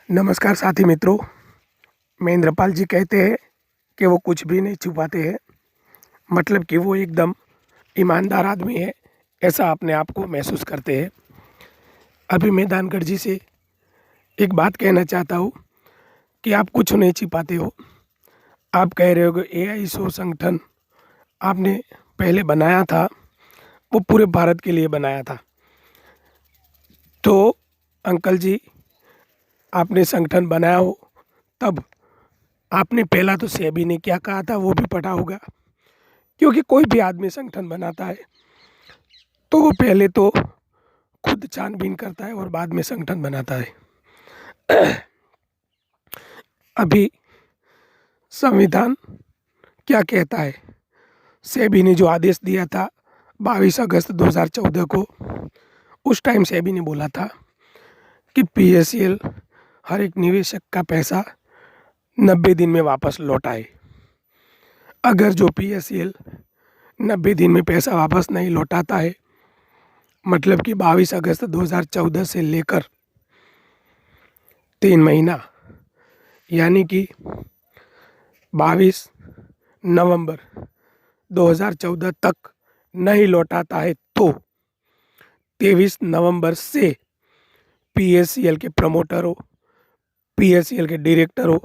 नमस्कार साथी मित्रों। महेंद्रपाल जी कहते हैं कि वो कुछ भी नहीं छुपाते हैं, मतलब कि वो एकदम ईमानदार आदमी है, ऐसा अपने आप को महसूस करते हैं। अभी मैं दानगढ़ जी से एक बात कहना चाहता हूँ कि आप कुछ नहीं छिपाते हो। आप कह रहे हो कि एआई शो संगठन आपने पहले बनाया था, वो पूरे भारत के लिए बनाया था। तो अंकल जी, आपने संगठन बनाया हो तब आपने पहला तो सेबी ने क्या कहा था वो भी पढ़ा होगा, क्योंकि कोई भी आदमी संगठन बनाता है तो वो पहले तो खुद छानबीन करता है और बाद में संगठन बनाता है। अभी संविधान क्या कहता है? सेबी ने जो आदेश दिया था 22 अगस्त 2014 को, उस टाइम सेबी ने बोला था कि पीएसएल हर एक निवेशक का पैसा 90 दिन में वापस लौटाए। अगर जो पीएसएल 90 दिन में पैसा वापस नहीं लौटाता है, मतलब कि 22 अगस्त 2014 से लेकर 3 महीना, यानी कि 22 नवंबर 2014 तक नहीं लौटाता है, तो 23 नवंबर से पीएससीएल के प्रमोटर हो, पीएससीएल के डायरेक्टर हो,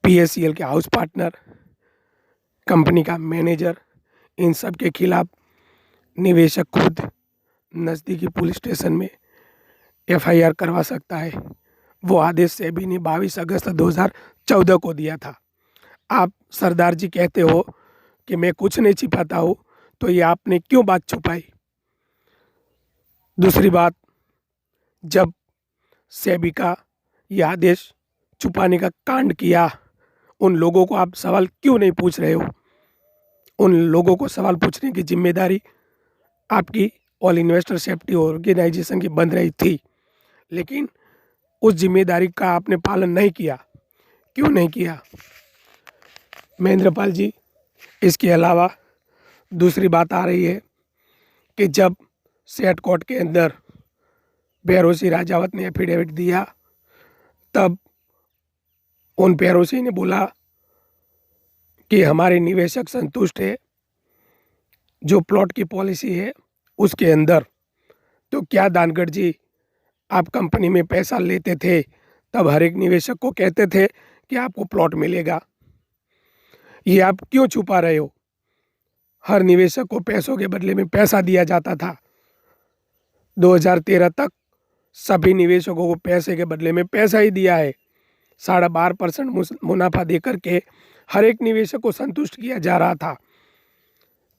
पीएससीएल के हाउस पार्टनर, कंपनी का मैनेजर, इन सब के खिलाफ निवेशक खुद नज़दीकी पुलिस स्टेशन में एफआईआर करवा सकता है। वो आदेश सेबी ने 22 अगस्त 2014 को दिया था। आप सरदार जी कहते हो कि मैं कुछ नहीं छिपाता हूँ, तो ये आपने क्यों बात छुपाई? दूसरी बात, जब सेबी का ये आदेश छुपाने का कांड किया, उन लोगों को आप सवाल क्यों नहीं पूछ रहे हो? उन लोगों को सवाल पूछने की जिम्मेदारी आपकी ऑल इन्वेस्टर सेफ्टी ऑर्गेनाइजेशन की बन रही थी, लेकिन उस जिम्मेदारी का आपने पालन नहीं किया। क्यों नहीं किया महेंद्रपाल जी? इसके अलावा दूसरी बात आ रही है कि जब सेट कोर्ट के अंदर बेरोसी राजावत ने एफिडेविट दिया, तब उन बेरोसी ने बोला कि हमारे निवेशक संतुष्ट है जो प्लॉट की पॉलिसी है उसके अंदर। तो क्या दानगढ़ जी, आप कंपनी में पैसा लेते थे तब हर एक निवेशक को कहते थे कि आपको प्लॉट मिलेगा? ये आप क्यों छुपा रहे हो? हर निवेशक को पैसों के बदले में पैसा दिया जाता था। 2013 तक सभी निवेशकों को पैसे के बदले में पैसा ही दिया है। 12.5% मुनाफा दे करके हर एक निवेशक को संतुष्ट किया जा रहा था।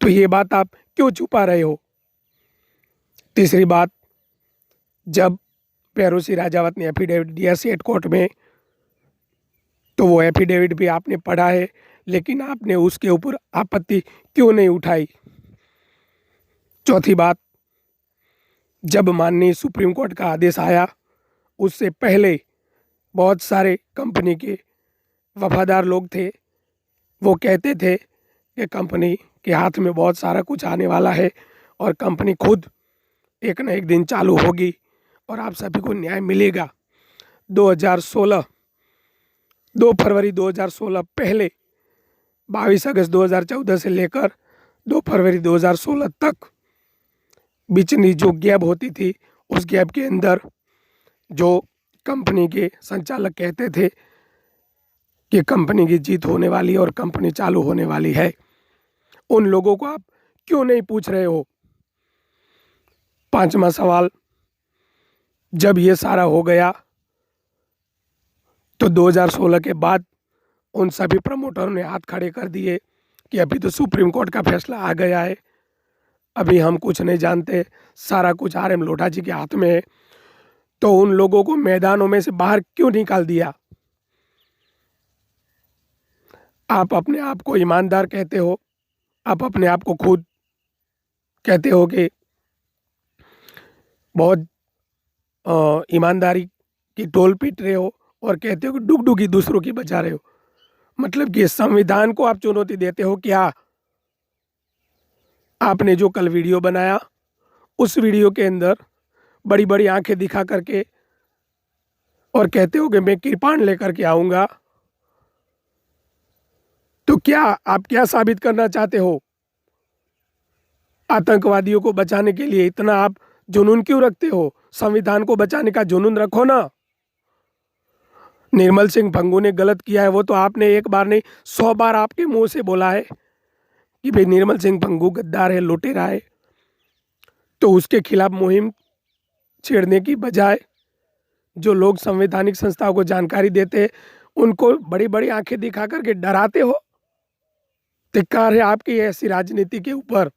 तो ये बात आप क्यों छुपा रहे हो? तीसरी बात, जब पेरोसी राजावत ने एफिडेविट दिया सेट कोर्ट में, तो वो एफिडेविट भी आपने पढ़ा है, लेकिन आपने उसके ऊपर आपत्ति क्यों नहीं उठाई? चौथी बात, जब माननीय सुप्रीम कोर्ट का आदेश आया, उससे पहले बहुत सारे कंपनी के वफादार लोग थे, वो कहते थे कि कंपनी के हाथ में बहुत सारा कुछ आने वाला है और कंपनी खुद एक न एक दिन चालू होगी और आप सभी को न्याय मिलेगा। 2016 2 फरवरी 2016 पहले 22 अगस्त 2014 से लेकर 2 फरवरी 2016 तक बीच में जो गैप होती थी, उस गैप के अंदर जो कंपनी के संचालक कहते थे कि कंपनी की जीत होने वाली है और कंपनी चालू होने वाली है, उन लोगों को आप क्यों नहीं पूछ रहे हो? पांचवा सवाल, जब ये सारा हो गया तो 2016 के बाद उन सभी प्रमोटरों ने हाथ खड़े कर दिए कि अभी तो सुप्रीम कोर्ट का फैसला आ गया है, अभी हम कुछ नहीं जानते, सारा कुछ आरएम लोढ़ा जी के हाथ में है। तो उन लोगों को मैदानों में से बाहर क्यों निकाल दिया? आप अपने आप को ईमानदार कहते हो, आप अपने आप को खुद कहते हो कि बहुत ईमानदारी की टोल पीट रहे हो, और कहते हो कि डुगडुगी दूसरों की बचा रहे हो। मतलब कि संविधान को आप चुनौती देते हो क्या? आपने जो कल वीडियो बनाया, उस वीडियो के अंदर बड़ी बड़ी आंखें दिखा करके और कहते हो कि मैं कृपाण लेकर के आऊंगा, तो क्या आप क्या साबित करना चाहते हो? आतंकवादियों को बचाने के लिए इतना आप जुनून क्यों रखते हो? संविधान को बचाने का जुनून रखो ना। निर्मल सिंह भंगू ने गलत किया है, वो तो आपने एक बार नहीं 100 बार आपके मुंह से बोला है कि भाई निर्मल सिंह भंगू गद्दार है, लुटेरा है। तो उसके खिलाफ मुहिम छेड़ने की बजाय जो लोग संवैधानिक संस्थाओं को जानकारी देते हैं उनको बड़ी बड़ी आंखें दिखा करके डराते हो। धिक्कार है आपकी ऐसी राजनीति के ऊपर।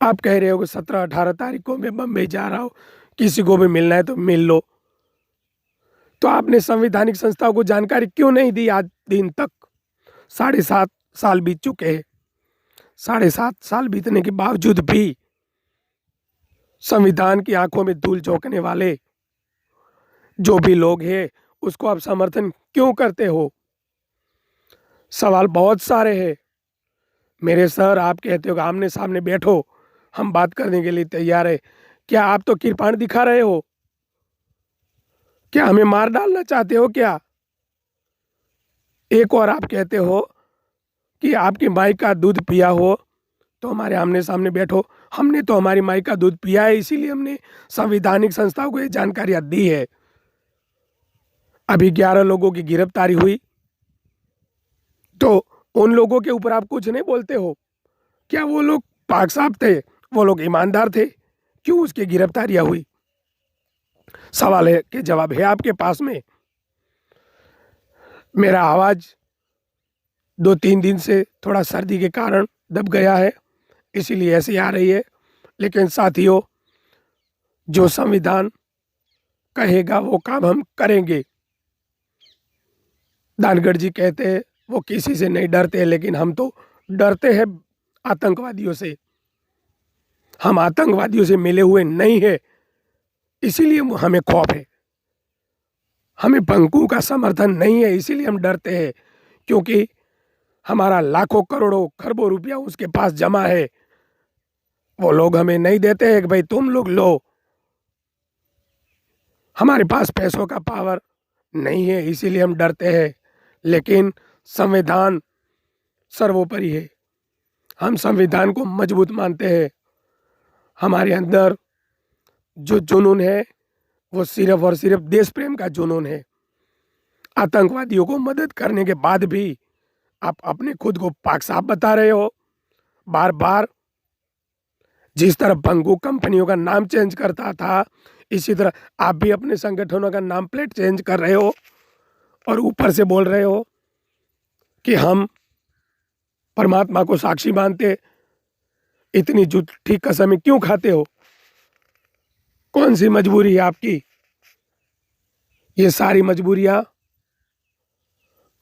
आप कह रहे हो कि 17-18 तारीख को मैं बम्बई जा रहा हूं, किसी को भी मिलना है तो मिल लो। तो आपने संवैधानिक संस्थाओं को जानकारी क्यों नहीं दी आज दिन तक? 7.5 साल बीत चुके हैं। 7.5 साल बीतने के बावजूद भी संविधान की आंखों में धूल झोंकने वाले जो भी लोग हैं उसको आप समर्थन क्यों करते हो? सवाल बहुत सारे हैं मेरे सर। आप कहते हो कि आमने सामने बैठो, हम बात करने के लिए तैयार है। क्या आप तो कृपाण दिखा रहे हो? क्या हमें मार डालना चाहते हो क्या? एक और आप कहते हो कि आपकी माई का दूध पिया हो तो हमारे आमने सामने बैठो। हमने तो हमारी माई का दूध पिया है, इसीलिए हमने संवैधानिक संस्थाओं को ये जानकारियां दी है। अभी 11 लोगों की गिरफ्तारी हुई, तो उन लोगों के ऊपर आप कुछ नहीं बोलते हो? क्या वो लोग पाक साफ थे? वो लोग ईमानदार थे? क्यों उसकी गिरफ्तारियां हुई? सवाल है कि जवाब है आपके पास में। मेरा आवाज 2-3 दिन से थोड़ा सर्दी के कारण दब गया है, इसीलिए ऐसी आ रही है। लेकिन साथियों, जो संविधान कहेगा वो काम हम करेंगे। दानगढ़ जी कहते हैं वो किसी से नहीं डरते, लेकिन हम तो डरते हैं आतंकवादियों से। हम आतंकवादियों से मिले हुए नहीं है, इसीलिए हमें खौफ है। हमें भंगू का समर्थन नहीं है, इसीलिए हम डरते हैं, क्योंकि हमारा लाखों करोड़ों खरबों रुपया उसके पास जमा है। वो लोग हमें नहीं देते हैं कि भाई तुम लोग लो। हमारे पास पैसों का पावर नहीं है, इसीलिए हम डरते हैं। लेकिन संविधान सर्वोपरि है। हम संविधान को मजबूत मानते हैं। हमारे अंदर जो जुनून है वो सिर्फ और सिर्फ देश प्रेम का जुनून है। आतंकवादियों को मदद करने के बाद भी आप अपने खुद को पाक साफ बता रहे हो बार बार। जिस तरह भंगू कंपनियों का नाम चेंज करता था, इसी तरह आप भी अपने संगठनों का नाम प्लेट चेंज कर रहे हो और ऊपर से बोल रहे हो कि हम परमात्मा को साक्षी मानते। इतनी झूठी कसमें क्यों खाते हो? कौन सी मजबूरी है आपकी? ये सारी मजबूरियां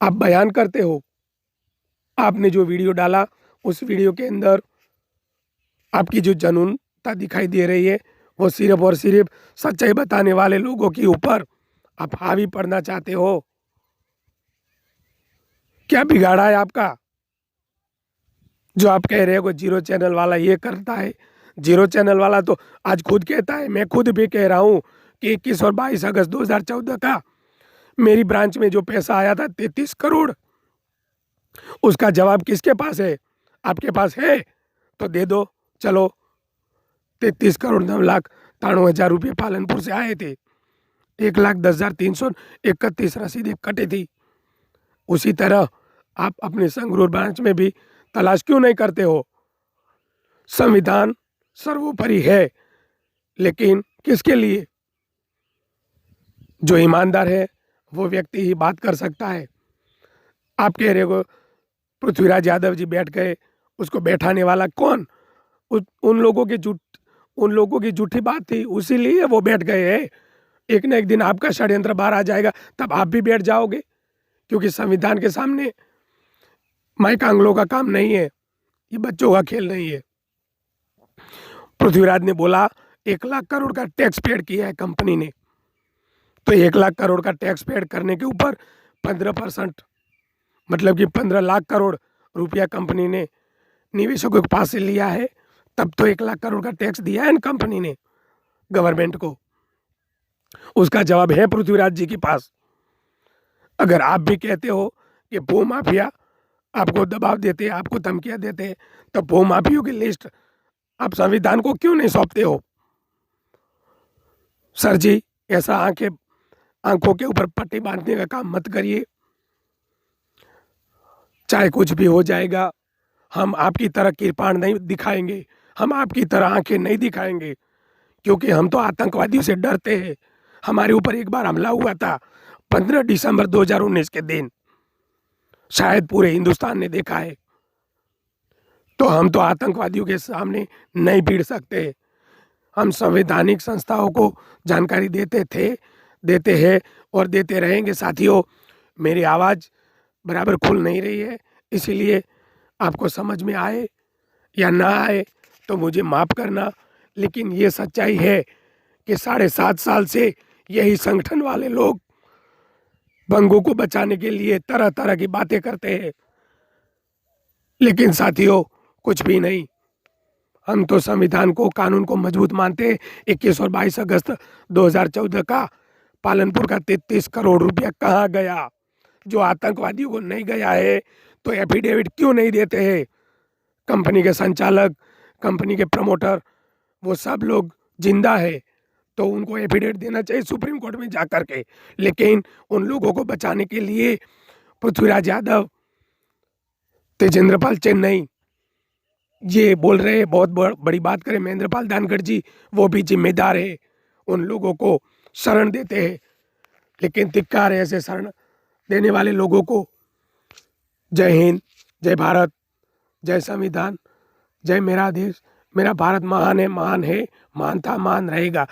आप बयान करते हो। आपने जो वीडियो डाला उस वीडियो के अंदर आपकी जो जुनूनता दिखाई दे रही है वो सिर्फ और सिर्फ सच्चाई बताने वाले लोगों के ऊपर आप हावी पड़ना चाहते हो। क्या बिगाड़ा है आपका जो आप कह रहे हो कि जीरो चैनल वाला ये करता है? जीरो चैनल वाला तो आज खुद कहता है, मैं खुद भी कह रहा हूँ कि 21 और 22 अगस्त 2014 का मेरी ब्रांच में जो पैसा आया था 33 करोड़, उसका जवाब किसके पास है? आपके पास है तो दे दो। चलो, 33,09,93,000 रुपये पालनपुर से आए थे। 1,10,331 रसीदें कटी थी। उसी तरह आप अपने संगरूर ब्रांच में भी तलाश क्यों नहीं करते हो? संविधान सर्वोपरि है, लेकिन किसके लिए? जो ईमानदार है वो व्यक्ति ही बात कर सकता है। आप कह रहे हो पृथ्वीराज यादव जी बैठ गए, उसको बैठाने वाला कौन? उन लोगों की झूठी बात थी, उसीलिए वो बैठ गए हैं। एक न एक दिन आपका षड्यंत्र बाहर आ जाएगा, तब आप भी बैठ जाओगे, क्योंकि संविधान के सामने माइक आंगलों का काम नहीं है, ये बच्चों का खेल नहीं है। पृथ्वीराज ने बोला 1 लाख करोड़ का टैक्स पेड किया है कंपनी ने, तो 1 लाख करोड़ का टैक्स पेड करने के ऊपर 15%, मतलब कि 15 लाख करोड़ रुपया कंपनी ने निवेशकों के पास से लिया है, तब तो 1 लाख करोड़ का टैक्स दिया है ना कंपनी ने गवर्नमेंट को। उसका जवाब है पृथ्वीराज जी के पास। अगर आप भी कहते हो कि भूमाफिया आपको दबाव देते हैं, आपको धमकियां देते हैं, तो भूमाफियों की लिस्ट आप संविधान को क्यों नहीं सौंपते हो? सर जी, ऐसा आंखों के ऊपर पट्टी बांधने का काम मत करिए। चाहे कुछ भी हो जाएगा, हम आपकी तरह किरपाण नहीं दिखाएंगे, हम आपकी तरह आंखें नहीं दिखाएंगे, क्योंकि हम तो आतंकवादियों से डरते हैं। हमारे ऊपर एक बार हमला हुआ था 15 दिसंबर 2019 के दिन, शायद पूरे हिंदुस्तान ने देखा है। तो हम तो आतंकवादियों के सामने नहीं भिड़ सकते। हम संवैधानिक संस्थाओं को जानकारी देते थे, देते हैं और देते रहेंगे। साथियों, मेरी आवाज़ बराबर खुल नहीं रही है, इसीलिए आपको समझ में आए या ना आए तो मुझे माफ़ करना, लेकिन ये सच्चाई है कि 7.5 साल से यही संगठन वाले लोग बंगों को बचाने के लिए तरह तरह की बातें करते हैं। लेकिन साथियों, कुछ भी नहीं। हम तो संविधान को, कानून को मजबूत मानते हैं। 21 और 22 अगस्त 2014 का पालनपुर का 33 करोड़ रुपया कहाँ गया? जो आतंकवादियों को नहीं गया है तो एफिडेविट क्यों नहीं देते हैं? कंपनी के संचालक, कंपनी के प्रमोटर, वो सब लोग जिंदा है तो उनको एफिडेविट देना चाहिए सुप्रीम कोर्ट में जा कर के। लेकिन उन लोगों को बचाने के लिए पृथ्वीराज यादव, तेजेंद्र पाल चेन्नई ये बोल रहे हैं, बहुत बड़ी बात करें महेंद्र पाल दानगढ़ जी, वो भी जिम्मेदार है, उन लोगों को शरण देते हैं। लेकिन धिक्कार है ऐसे शरण देने वाले लोगों को। जय हिंद, जय भारत, जय संविधान, जय मेरा देश। मेरा भारत महान है, महान है, महान था, महान रहेगा।